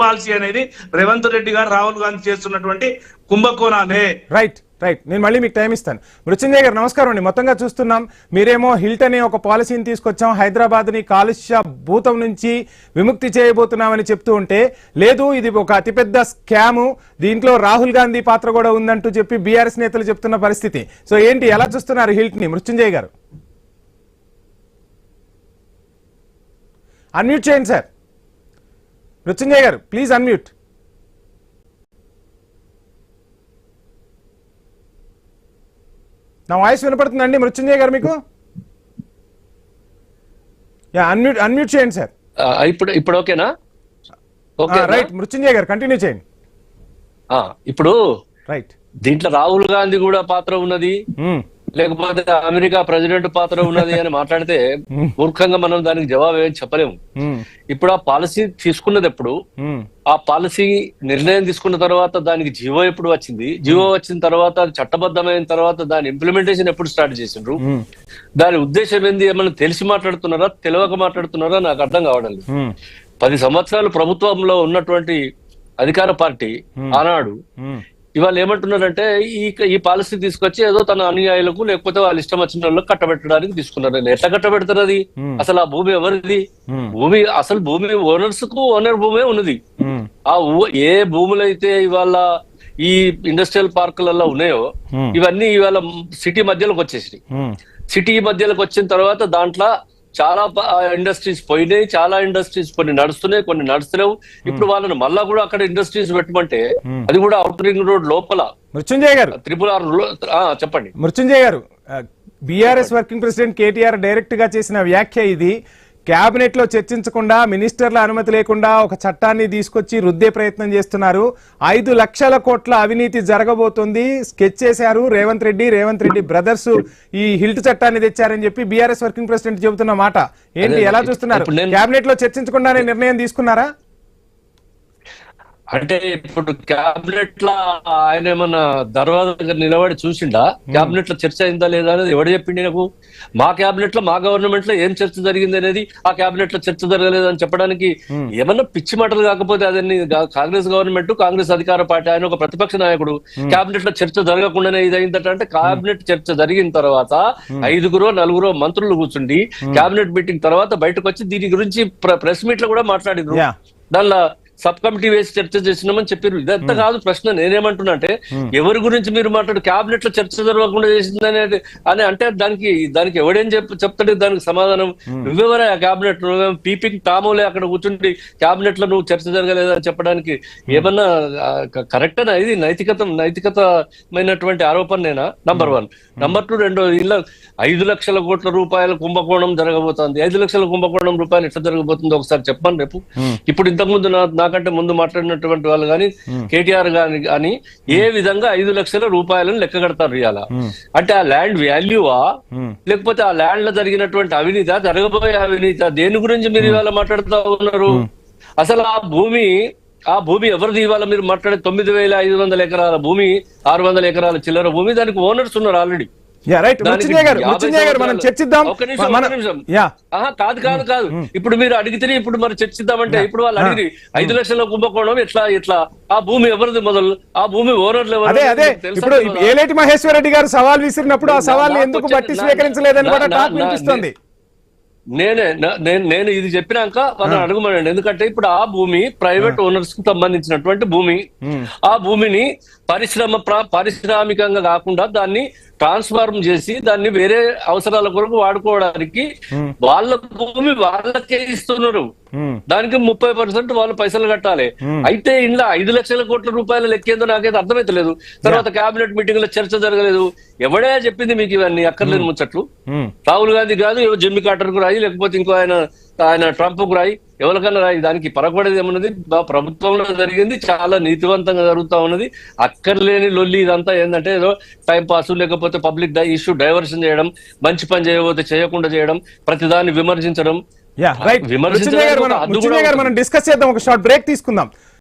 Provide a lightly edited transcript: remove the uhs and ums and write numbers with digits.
Policy అనేది రేవంత్ రెడ్డి గారు రాహుల్ గాంధీ చేస్తున్నటువంటి కుంభకోణాలే. రైట్ రైట్ నేను మళ్ళీ మీకు టైం ఇస్తాను. మృత్యుంజయ్ గారు నమస్కారం అండి. మొత్తంగా చూస్తున్నాం మీరేమో హిల్ట్ అనే ఒక పాలసీని తీసుకొచ్చాం, హైదరాబాద్ని కాలుష్య భూతం నుంచి విముక్తి చేయబోతున్నామని చెప్తూ ఉంటే, లేదు ఇది ఒక అతిపెద్ద స్కాము, దీంట్లో రాహుల్ గాంధీ పాత్ర కూడా ఉందంటూ చెప్పి బీఆర్ఎస్ నేతలు చెప్తున్న పరిస్థితి. సో ఏంటి, ఎలా చూస్తున్నారు హిల్ట్ ని మృత్యుంజయ్ గారు? అన్మ్యూట్ చేయండి సార్. మృత్యుంజయ్ గారు ప్లీజ్ అన్మ్యూట్. నా వాయిస్ వినపడుతుందండి మృత్యుంజయ్ గారు మీకు? అన్మ్యూట్ చేయండి సార్. ఇప్పుడు ఓకేనా? రైట్ మృత్యుంజయ్ గారు కంటిన్యూ చేయండి. ఇప్పుడు రైట్ దీంట్లో రాహుల్ గాంధీ కూడా పాత్ర ఉన్నది, లేకపోతే అమెరికా ప్రెసిడెంట్ పాత్ర ఉన్నది అని మాట్లాడితే మూర్ఖంగా మనం దానికి జవాబు ఏం చెప్పలేము. ఇప్పుడు ఆ పాలసీ తీసుకున్నది ఎప్పుడు, ఆ పాలసీ నిర్ణయం తీసుకున్న తర్వాత దానికి జీవో ఎప్పుడు వచ్చింది, జీవో వచ్చిన తర్వాత చట్టబద్ధమైన తర్వాత దాని ఇంప్లిమెంటేషన్ ఎప్పుడు స్టార్ట్ చేసిండ్రు, దాని ఉద్దేశం ఏంది, ఏమన్నా తెలిసి మాట్లాడుతున్నారా తెలియక మాట్లాడుతున్నారా నాకు అర్థం కావడం లేదు. 10 సంవత్సరాలు ప్రభుత్వంలో ఉన్నటువంటి అధికార పార్టీ ఆనాడు ఇవాళ ఏమంటున్నారంటే ఈ పాలసీ తీసుకొచ్చి ఏదో తన అనుయాయులకు లేకపోతే వాళ్ళ ఇష్టం వచ్చిన వాళ్ళకి కట్టబెట్టడానికి తీసుకున్నారు. ఎట్లా కట్టబెడతారు అది? అసలు ఆ భూమి ఎవరిది? భూమి అసలు భూమి ఓనర్స్ కు ఓనర్ భూమే ఉన్నది. ఆ ఏ భూములైతే ఇవాళ ఈ ఇండస్ట్రియల్ పార్కులలో ఉన్నాయో ఇవన్నీ ఇవాళ సిటీ మధ్యలోకి వచ్చేసినాయి. సిటీ మధ్యలోకి వచ్చిన తర్వాత దాంట్లో చాలా ఇండస్ట్రీస్ పోయినాయి, చాలా ఇండస్ట్రీస్ కొన్ని నడుస్తున్నాయి, కొన్ని నడుస్తలేవు. ఇప్పుడు వాళ్ళని మళ్ళా కూడా అక్కడ ఇండస్ట్రీస్ పెట్టమంటే అది కూడా అవుటర్ రింగ్ రోడ్ లోపల. మృత్యుంజయ్ గారు చెప్పండి. మృత్యుంజయ్ గారు, BRS working president KTR direct గా చేసిన వ్యాఖ్య ఇది. క్యాబినెట్ లో చర్చించకుండా, మినిస్టర్ల అనుమతి లేకుండా ఒక చట్టాన్ని తీసుకొచ్చి రుద్దే ప్రయత్నం చేస్తున్నారు. 5 లక్షల కోట్ల అవినీతి జరగబోతుంది, స్కెచ్ చేశారు రేవంత్ రెడ్డి బ్రదర్స్ ఈ హిల్ట్ చట్టాన్ని తెచ్చారని చెప్పి బీఆర్ఎస్ వర్కింగ్ ప్రెసిడెంట్ చెబుతున్న మాట ఏంటి, ఎలా చూస్తున్నారు? క్యాబినెట్ లో చర్చించకుండానే నిర్ణయం తీసుకున్నారా? అంటే ఇప్పుడు క్యాబినెట్ లో ఆయన ఏమన్నా దర్వాజా దగ్గర నిలబడి చూసిండా క్యాబినెట్ లో చర్చ అయిందా లేదా అనేది? ఎవడు చెప్పిండి నాకు? మా క్యాబినెట్ లో, మా గవర్నమెంట్ లో ఏం చర్చ జరిగింది అనేది ఆ క్యాబినెట్ లో చర్చ జరగలేదు అని చెప్పడానికి ఏమన్నా పిచ్చి మాటలు కాకపోతే అదని కాంగ్రెస్ గవర్నమెంట్, కాంగ్రెస్ అధికార పార్టీ, ఆయన ఒక ప్రతిపక్ష నాయకుడు క్యాబినెట్ లో చర్చ జరగకుండానే ఇది అయిందట అంటే, క్యాబినెట్ చర్చ జరిగిన తర్వాత 5-4 మంత్రులు కూర్చుండి క్యాబినెట్ మీటింగ్ తర్వాత బయటకు వచ్చి దీని గురించి ప్రెస్ మీట్ లో కూడా మాట్లాడిండ్రు. దానిలో సబ్ కమిటీ వేసి చర్చ చేసినామని చెప్పారు. ఇదంతా కాదు ప్రశ్న. నేనేమంటున్నా అంటే, ఎవరి గురించి మీరు మాట్లాడు క్యాబినెట్ లో చర్చ జరగకుండా చేసిందని అని అంటే దానికి ఎవడేం చెప్తాడు దానికి సమాధానం? నువ్వెవరా క్యాబినెట్? నువ్వేం పీపింగ్ టామోలే అక్కడ కూర్చుండి క్యాబినెట్ లో నువ్వు చర్చ జరగలేదని చెప్పడానికి ఏమన్నా కరెక్టేనా? ఇది నైతికతమైనటువంటి ఆరోపణనేనా? నంబర్ 1. నంబర్ 2, రెండో ఇలా 5 లక్షల కోట్ల రూపాయల కుంభకోణం జరగబోతోంది. 5 లక్షల కుంభకోణం రూపాయలు ఎట్లా జరగబోతుందో ఒకసారి చెప్పండి రేపు. ఇప్పుడు ఇంతకుముందు నాకంటే ముందు మాట్లాడినటువంటి వాళ్ళు కానీ, కేటీఆర్ కానీ ఏ విధంగా 5 లక్షల రూపాయలను లెక్క కడతారు ఇవాళ? అంటే ఆ ల్యాండ్ వాల్యూవా, లేకపోతే ఆ ల్యాండ్ లో జరిగినటువంటి అవినీతి, జరగబోయే అవినీతి, దేని గురించి మీరు ఇవాళ మాట్లాడుతూ ఉన్నారు? అసలు ఆ భూమి ఎవరిది? ఇవాళ మీరు మాట్లాడే 9,500 ఎకరాల భూమి, 600 ఎకరాల చిల్లర భూమి, దానికి ఓనర్స్ ఉన్నారు ఆల్రెడీ. కాదు ఇప్పుడు మీరు అడిగితే ఇప్పుడు మరి చర్చిద్దామంటే, ఇప్పుడు వాళ్ళు అడిగి 5 లక్షల కుంభకోణం ఎట్లా ఆ భూమి ఎవరిది మొదలు, ఆ భూమి ఓనర్లు ఎవరు? ఇప్పుడు ఏలేటి మహేశ్వర్ రెడ్డి గారు సవాల్ విసిరినప్పుడు ఆ సవాల్ ఎందుకు బట్టి స్వీకరించలేదని కూడా టాక్ వినిపిస్తుంది. నేను ఇది చెప్పినాక వాళ్ళని అడగమనండి. ఎందుకంటే ఇప్పుడు ఆ భూమి ప్రైవేట్ ఓనర్స్ కు సంబంధించినటువంటి భూమి. ఆ భూమిని పారిశ్రామికంగా కాకుండా దాన్ని ట్రాన్స్ఫార్మ్ చేసి దాన్ని వేరే అవసరాల కొరకు వాడుకోవడానికి వాళ్ళ భూమి వాళ్ళకే ఇస్తున్నారు. దానికి 30% వాళ్ళు పైసలు కట్టాలి. అయితే ఇంట్లో 5 లక్షల కోట్ల రూపాయల లెక్కేందో నాకైతే అర్థమైతలేదు. తర్వాత కేబినెట్ మీటింగ్ లో చర్చ జరగలేదు. ఎవడే చెప్పింది మీకు ఇవన్నీ? అక్కర్లేదు ముచ్చట్లు. రాహుల్ గాంధీ కాదు, జిమ్మి కార్టర్ కు రాయి, లేకపోతే ఇంకో ఆయన ట్రంప్ కు రాయి, ఎవరికన్నా రాయి. దానికి పరపడేది ఏమన్నది ప్రభుత్వంలో జరిగింది, చాలా నీతివంతంగా జరుగుతా ఉన్నది. అక్కర్లేని లొల్లి ఇదంతా ఏంటంటే ఏదో టైం పాస్, లేకపోతే పబ్లిక్ ఇష్యూ డైవర్షన్ చేయడం, మంచి పని చేయకపోతే చేయకుండా చేయడం, ప్రతిదాన్ని విమర్శించడం. మనం డిస్కస్ చేద్దాం, ఒక షార్ట్ బ్రేక్ తీసుకుందాం.